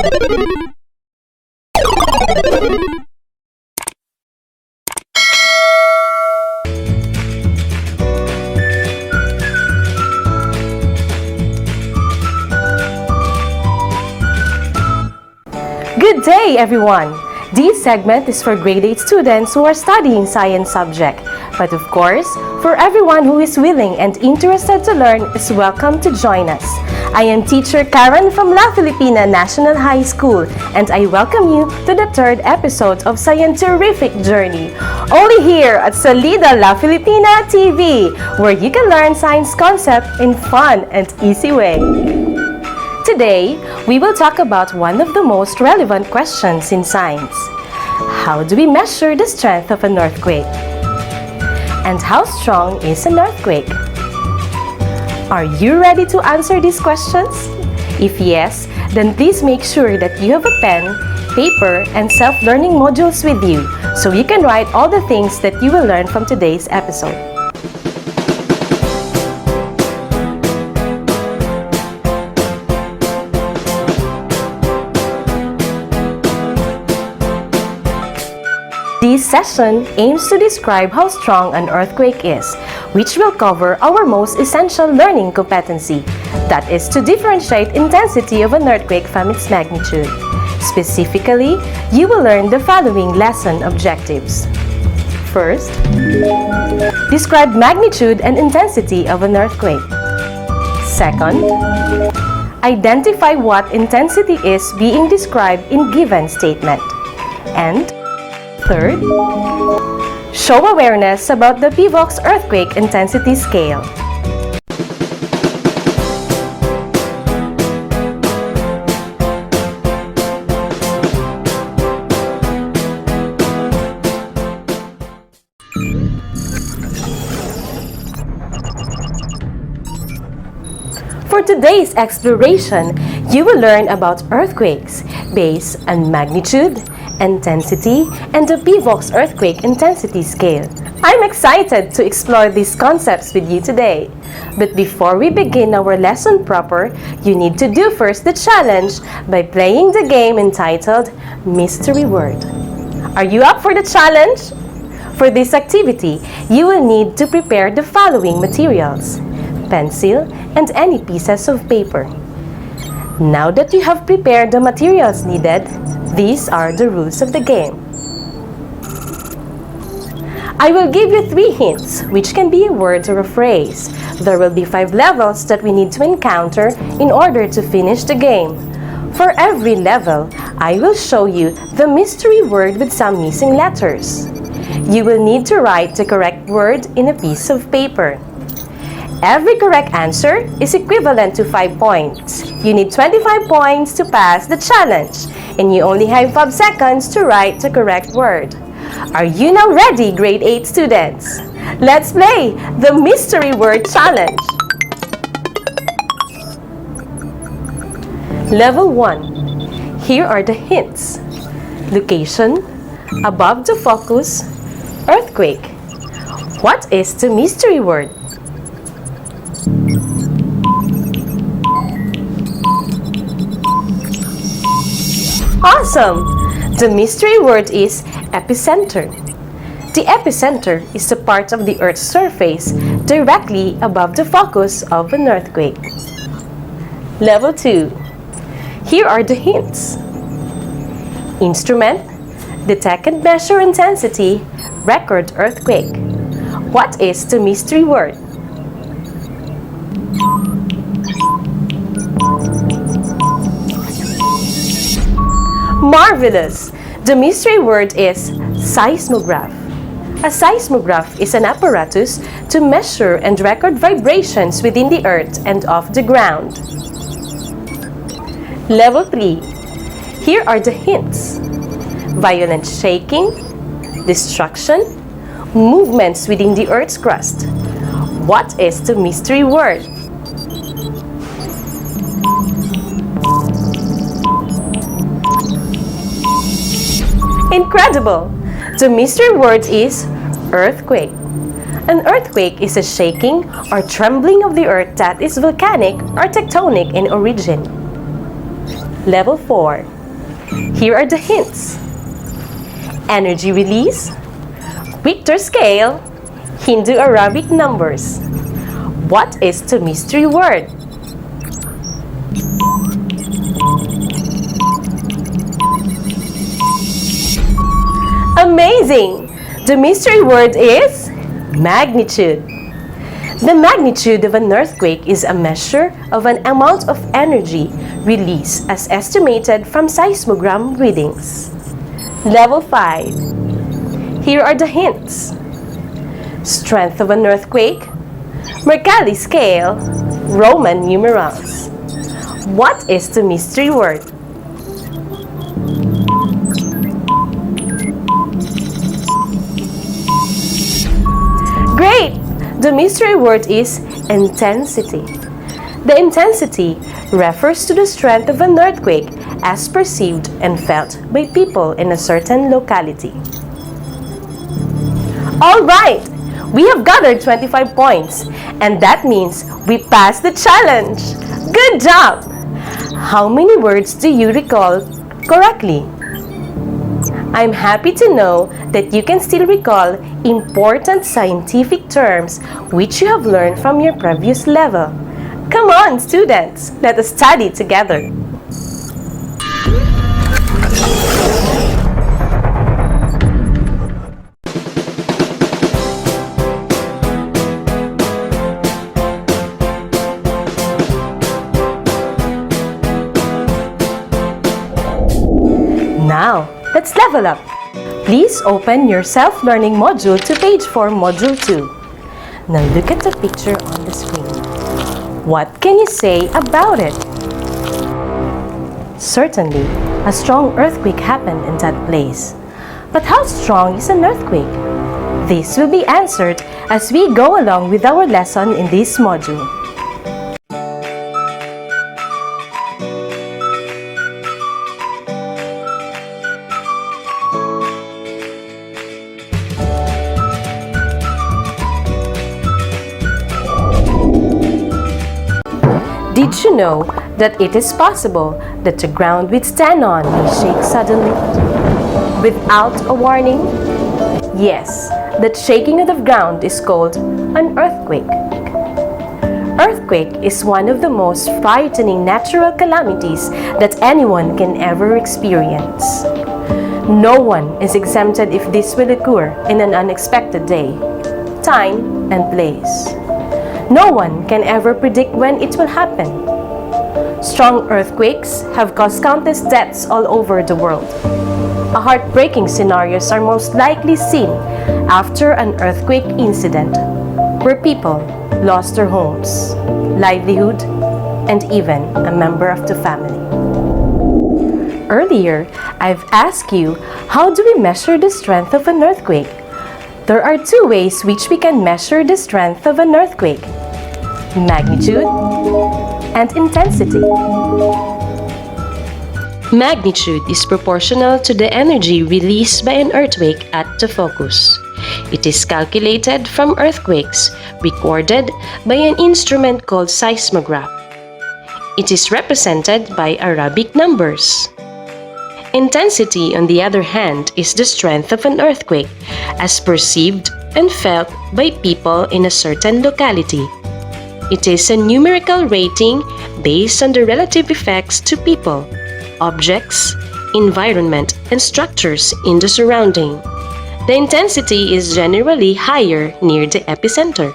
Good day, everyone! This segment is for grade 8 students who are studying science subject. But of course, for everyone who is willing and interested to learn is welcome to join us. I am teacher Karen from La Filipina National High School, and I welcome you to the third episode of Scientific Journey, only here at Salida La Filipina TV, where you can learn science concept in fun and easy way. Today, we will talk about one of the most relevant questions in science. How do we measure the strength of an earthquake? And how strong is an earthquake? Are you ready to answer these questions? If yes, then please make sure that you have a pen, paper, and self-learning modules with you so you can write all the things that you will learn from today's episode. This session aims to describe how strong an earthquake is, which will cover our most essential learning competency, that is to differentiate intensity of an earthquake from its magnitude. Specifically, you will learn the following lesson objectives. First, describe magnitude and intensity of an earthquake. Second, identify what intensity is being described in given statement. And third, show awareness about the PVOX earthquake intensity scale. For today's exploration, you will learn about earthquakes based on magnitude, intensity, and the PVOX earthquake intensity scale. I'm excited to explore these concepts with you today. But before we begin our lesson proper, you need to do first the challenge by playing the game entitled Mystery Word. Are you up for the challenge? For this activity, you will need to prepare the following materials: pencil and any pieces of paper. Now that you have prepared the materials needed, these are the rules of the game. I will give you 3 hints, which can be a word or a phrase. There will be 5 levels that we need to encounter in order to finish the game. For every level, I will show you the mystery word with some missing letters. You will need to write the correct word in a piece of paper. Every correct answer is equivalent to 5 points. You need 25 points to pass the challenge, and you only have 5 seconds to write the correct word. Are you now ready, grade 8 students? Let's play the Mystery Word Challenge. Level 1. Here are the hints. Location, above the focus, earthquake. What is the mystery word? Awesome! The mystery word is epicenter. The epicenter is the part of the Earth's surface directly above the focus of an earthquake. Level 2. Here are the hints. Instrument, detect and measure intensity, record earthquake. What is the mystery word? Marvelous! The mystery word is seismograph. A seismograph is an apparatus to measure and record vibrations within the earth and off the ground. Level 3. Here are the hints. Violent shaking, destruction, movements within the earth's crust. What is the mystery word? Incredible! The mystery word is earthquake. An earthquake is a shaking or trembling of the earth that is volcanic or tectonic in origin. Level 4. Here are the hints. Energy release, Richter scale, Hindu-Arabic numbers. What is the mystery word? Amazing! The mystery word is magnitude. The magnitude of an earthquake is a measure of an amount of energy released as estimated from seismogram readings. Level 5. Here are the hints. Strength of an earthquake, Mercalli scale, Roman numerals. What is the mystery word? Great! The mystery word is intensity. The intensity refers to the strength of an earthquake as perceived and felt by people in a certain locality. All right! We have gathered 25 points, and that means we passed the challenge. Good job! How many words do you recall correctly? I'm happy to know that you can still recall important scientific terms which you have learned from your previous level. Come on, students, let us study together. Now, let's level up. Please open your self-learning module to page 4, module 2. Now look at the picture on the screen. What can you say about it? Certainly, a strong earthquake happened in that place. But how strong is an earthquake? This will be answered as we go along with our lesson in this module. Did you know that it is possible that the ground we stand on may shake suddenly, without a warning? Yes, that shaking of the ground is called an earthquake. Earthquake is one of the most frightening natural calamities that anyone can ever experience. No one is exempted if this will occur in an unexpected day, time, and place. No one can ever predict when it will happen. Strong earthquakes have caused countless deaths all over the world. Heartbreaking scenarios are most likely seen after an earthquake incident, where people lost their homes, livelihood, and even a member of the family. Earlier, I've asked you, how do we measure the strength of an earthquake? There are two ways which we can measure the strength of an earthquake: magnitude and intensity. Magnitude is proportional to the energy released by an earthquake at the focus. It is calculated from earthquakes recorded by an instrument called seismograph. It is represented by Arabic numbers. Intensity, on the other hand, is the strength of an earthquake as perceived and felt by people in a certain locality. It is a numerical rating based on the relative effects to people, objects, environment, and structures in the surrounding. The intensity is generally higher near the epicenter.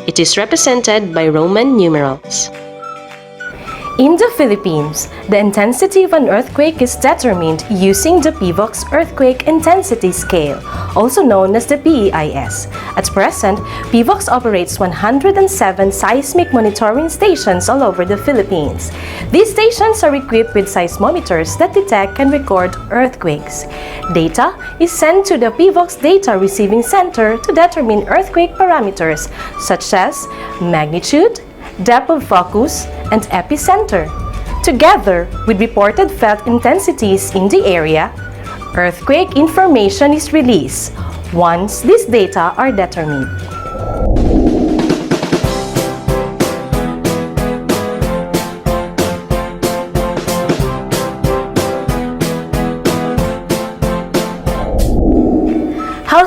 It is represented by Roman numerals. In the Philippines, the intensity of an earthquake is determined using the PIVOX Earthquake Intensity Scale, also known as the PEIS. At present, PIVOX operates 107 seismic monitoring stations all over the Philippines. These stations are equipped with seismometers that detect and record earthquakes. Data is sent to the PIVOX Data Receiving Center to determine earthquake parameters such as magnitude, depth of focus, and epicenter. Together with reported felt intensities in the area, earthquake information is released once these data are determined.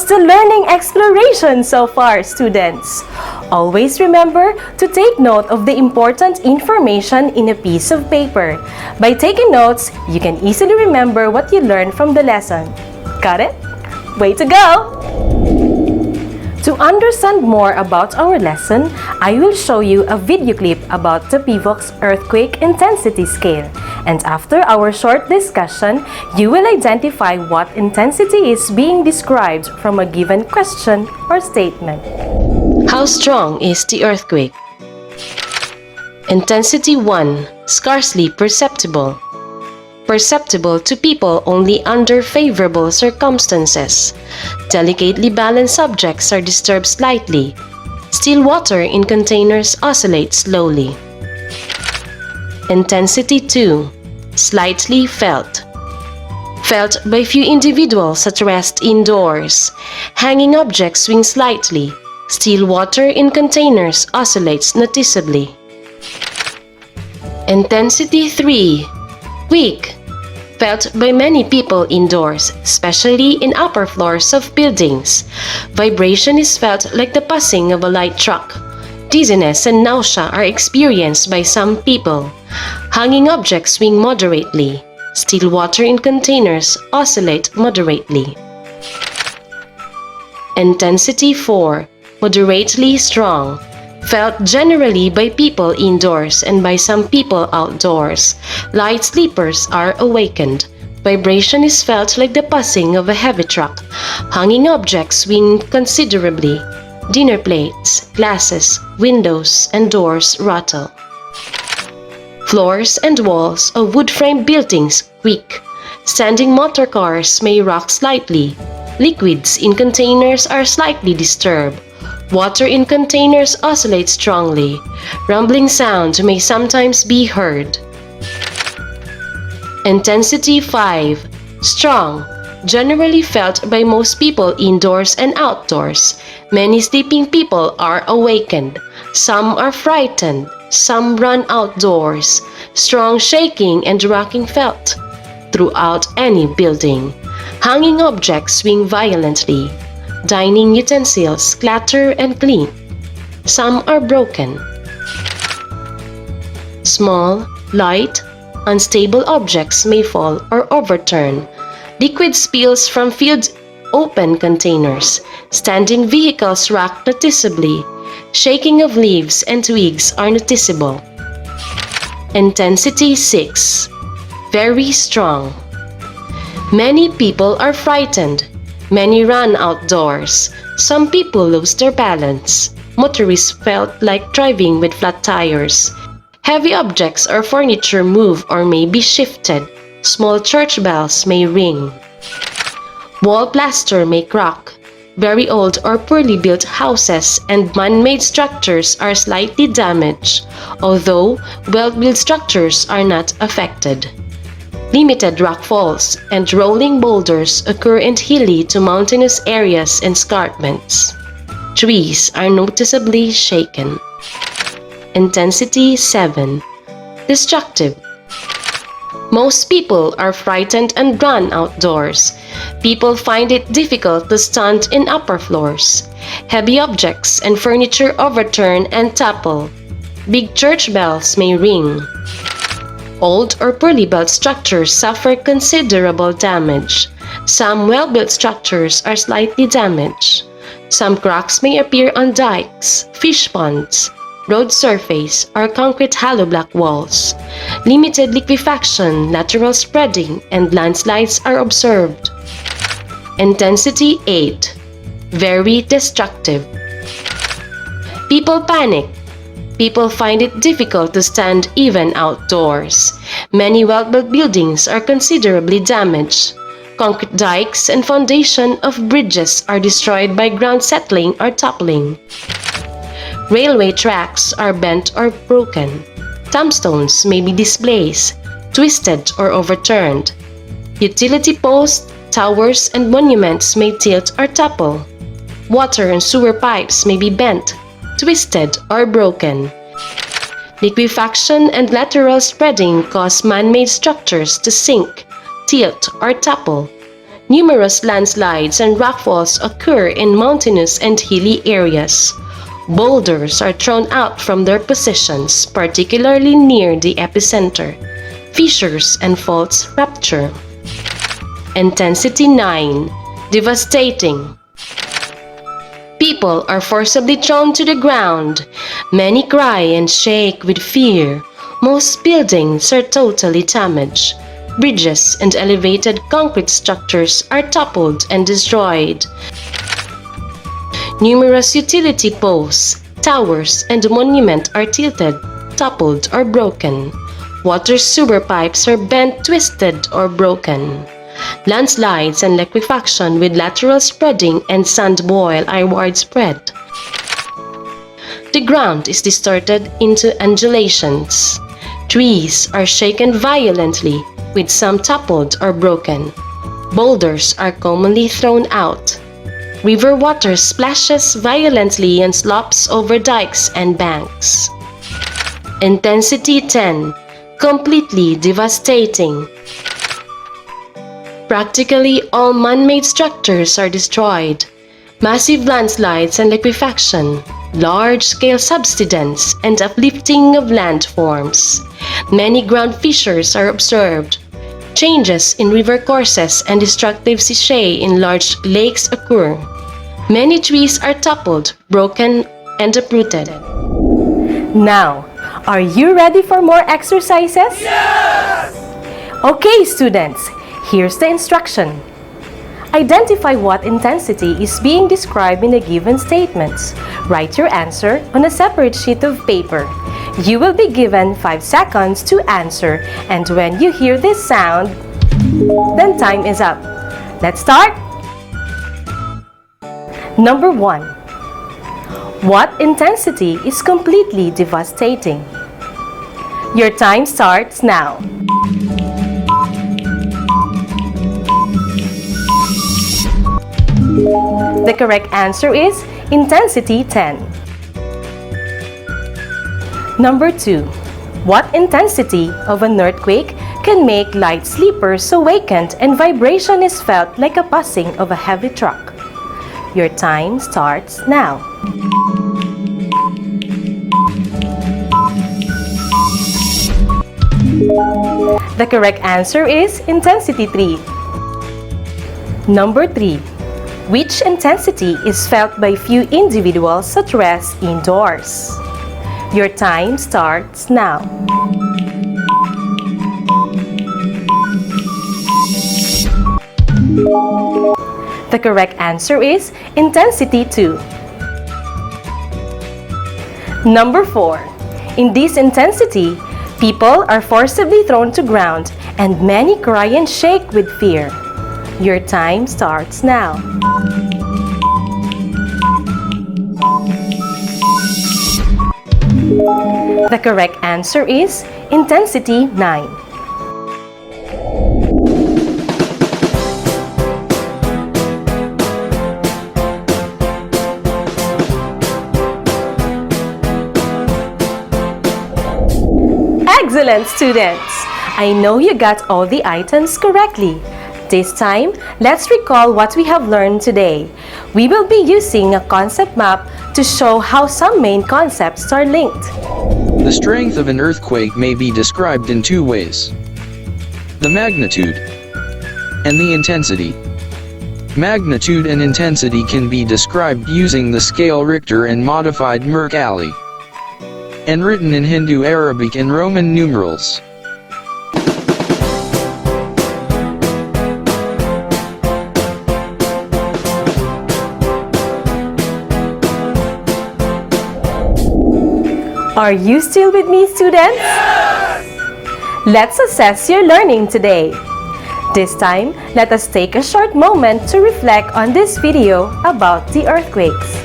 How's the learning exploration so far, students? Always remember to take note of the important information in a piece of paper. By taking notes, you can easily remember what you learned from the lesson. Got it? Way to go! To understand more about our lesson, I will show you a video clip about the PIVOX earthquake intensity scale. And after our short discussion, you will identify what intensity is being described from a given question or statement. How strong is the earthquake? Intensity 1. Scarcely perceptible. Perceptible to people only under favorable circumstances. Delicately balanced objects are disturbed slightly. Still water in containers oscillates slowly. Intensity 2. Slightly felt. Felt by few individuals at rest indoors. Hanging objects swing slightly. Still water in containers oscillates noticeably. Intensity 3. Weak. Felt by many people indoors, especially in upper floors of buildings. Vibration is felt like the passing of a light truck. Dizziness and nausea are experienced by some people. Hanging objects swing moderately. Still water in containers oscillate moderately. Intensity 4. Moderately strong. Felt generally by people indoors and by some people outdoors. Light sleepers are awakened. Vibration is felt like the passing of a heavy truck. Hanging objects swing considerably. Dinner plates, glasses, windows, and doors rattle. Floors and walls of wood-framed buildings creak. Standing motor cars may rock slightly. Liquids in containers are slightly disturbed. Water in containers oscillates strongly. Rumbling sound may sometimes be heard. Intensity 5. Strong. Generally felt by most people indoors and outdoors. Many sleeping people are awakened. Some are frightened. Some run outdoors. Strong shaking and rocking felt throughout any building. Hanging objects swing violently. Dining utensils clatter and clink. Some are broken. Small, light, unstable objects may fall or overturn. Liquid spills from filled open containers. Standing vehicles rock noticeably. Shaking of leaves and twigs are noticeable. Intensity 6. Very strong. Many people are frightened. Many run outdoors. Some people lose their balance. Motorists felt like driving with flat tires. Heavy objects or furniture move or may be shifted. Small church bells may ring. Wall plaster may crack. Very old or poorly built houses and man-made structures are slightly damaged, although well-built structures are not affected. Limited rock falls and rolling boulders occur in hilly to mountainous areas and escarpments. Trees are noticeably shaken. Intensity 7. Destructive. Most people are frightened and run outdoors. People find it difficult to stand in upper floors. Heavy objects and furniture overturn and topple. Big church bells may ring. Old or poorly built structures suffer considerable damage. Some well-built structures are slightly damaged. Some cracks may appear on dikes, fish ponds, road surface, or concrete hollow block walls. Limited liquefaction, lateral spreading, and landslides are observed. Intensity 8. Very destructive. People panic. People find it difficult to stand even outdoors. Many well-built buildings are considerably damaged. Concrete dikes and foundation of bridges are destroyed by ground settling or toppling. Railway tracks are bent or broken. Tombstones may be displaced, twisted or overturned. Utility posts, towers, and monuments may tilt or topple. Water and sewer pipes may be bent, twisted, or broken. Liquefaction and lateral spreading cause man-made structures to sink, tilt, or topple. Numerous landslides and rockfalls occur in mountainous and hilly areas. Boulders are thrown out from their positions, particularly near the epicenter. Fissures and faults rupture. Intensity 9. Devastating. People are forcibly thrown to the ground. Many cry and shake with fear. Most buildings are totally damaged. Bridges and elevated concrete structures are toppled and destroyed. Numerous utility posts, towers, and monuments are tilted, toppled, or broken. Water sewer pipes are bent, twisted, or broken. Landslides and liquefaction with lateral spreading and sand boil are widespread. The ground is distorted into undulations. Trees are shaken violently, with some toppled or broken. Boulders are commonly thrown out. River water splashes violently and slops over dikes and banks. Intensity 10. Completely devastating. Practically all man-made structures are destroyed. Massive landslides and liquefaction, large-scale subsidence, and uplifting of landforms. Many ground fissures are observed. Changes in river courses and destructive sechae in large lakes occur. Many trees are toppled, broken, and uprooted. Now, are you ready for more exercises? Yes! Okay, students, here's the instruction. Identify what intensity is being described in a given statement. Write your answer on a separate sheet of paper. You will be given 5 seconds to answer, and when you hear this sound, then time is up. Let's start! Number 1. What intensity is completely devastating? Your time starts now. The correct answer is intensity 10. Number 2. What intensity of an earthquake can make light sleepers awakened and vibration is felt like a passing of a heavy truck? Your time starts now. The correct answer is intensity 3. Number 3. Which intensity is felt by few individuals at rest indoors? Your time starts now. The correct answer is intensity 2. Number 4. In this intensity, people are forcibly thrown to ground and many cry and shake with fear. Your time starts now. The correct answer is intensity 9. Excellent, students! I know you got all the items correctly. This time, let's recall what we have learned today. We will be using a concept map to show how some main concepts are linked. The strength of an earthquake may be described in 2 ways: the magnitude and the intensity. Magnitude and intensity can be described using the scale Richter and modified Mercalli, and written in Hindu, Arabic, and Roman numerals. Are you still with me, students? Yes! Let's assess your learning today. This time, let us take a short moment to reflect on this video about the earthquakes.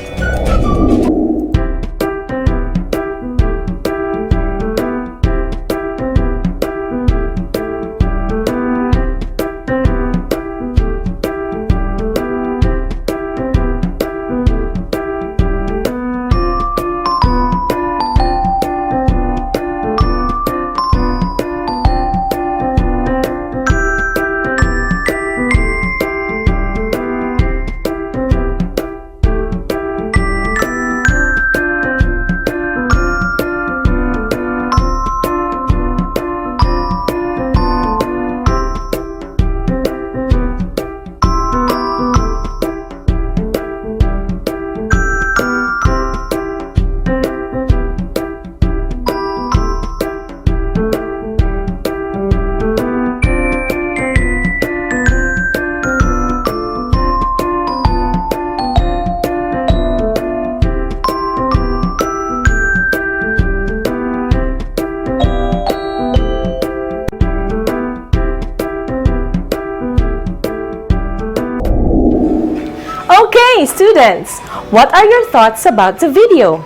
Okay, students, what are your thoughts about the video?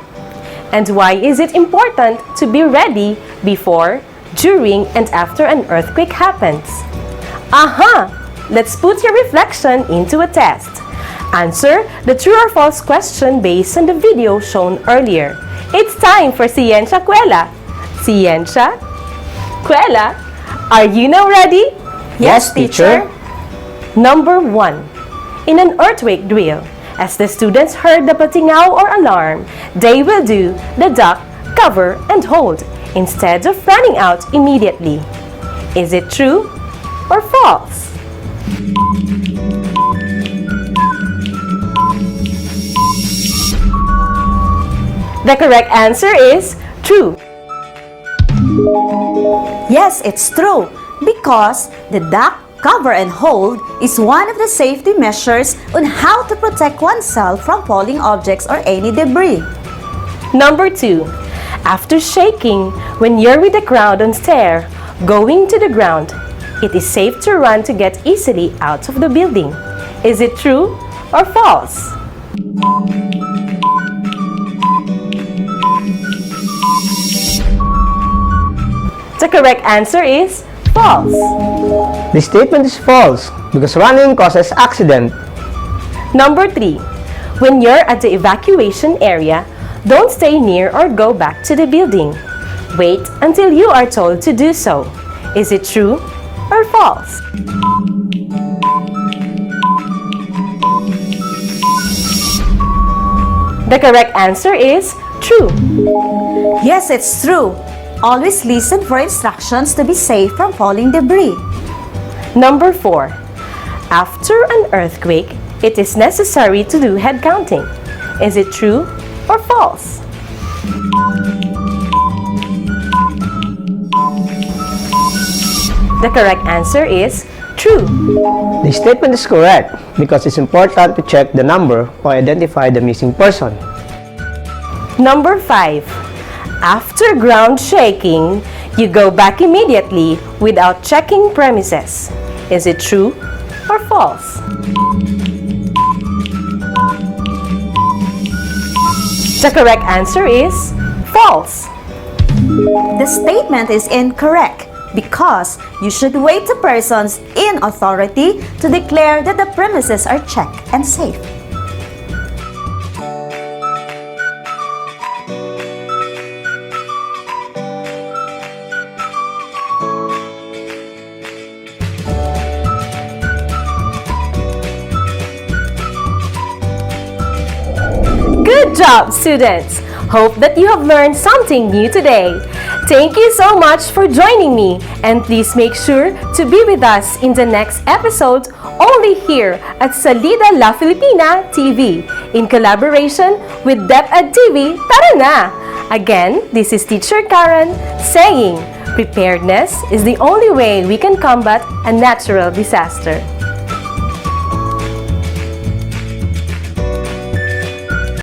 And why is it important to be ready before, during, and after an earthquake happens? Aha! Let's put your reflection into a test. Answer the true or false question based on the video shown earlier. It's time for Ciencia Kuela. Ciencia Kuela, are you now ready? Yes, teacher. Number 1. In an earthquake drill, as the students heard the patingaw or alarm, they will do the duck, cover, and hold instead of running out immediately. Is it true or false? The correct answer is true. Yes, it's true. Because the duck, cover, and hold is one of the safety measures on how to protect oneself from falling objects or any debris. Number 2. After shaking, when you're with the crowd on stair, going to the ground, it is safe to run to get easily out of the building. Is it true or false? The correct answer is false. The statement is false because running causes accident. Number 3. When you're at the evacuation area, don't stay near or go back to the building. Wait until you are told to do so. Is it true or false? The correct answer is true. Yes, it's true. Always listen for instructions to be safe from falling debris. Number 4. After an earthquake, it is necessary to do head counting. Is it true or false? The correct answer is true. The statement is correct because it's important to check the number or identify the missing person. Number 5. After ground shaking, you go back immediately without checking premises. Is it true or false? The correct answer is false. The statement is incorrect because you should wait to persons in authority to declare that the premises are checked and safe. Good job, students! Hope that you have learned something new today. Thank you so much for joining me, and please make sure to be with us in the next episode only here at Salida La Filipina TV in collaboration with DepEd TV. Tara na! Again, this is Teacher Karen saying, preparedness is the only way we can combat a natural disaster.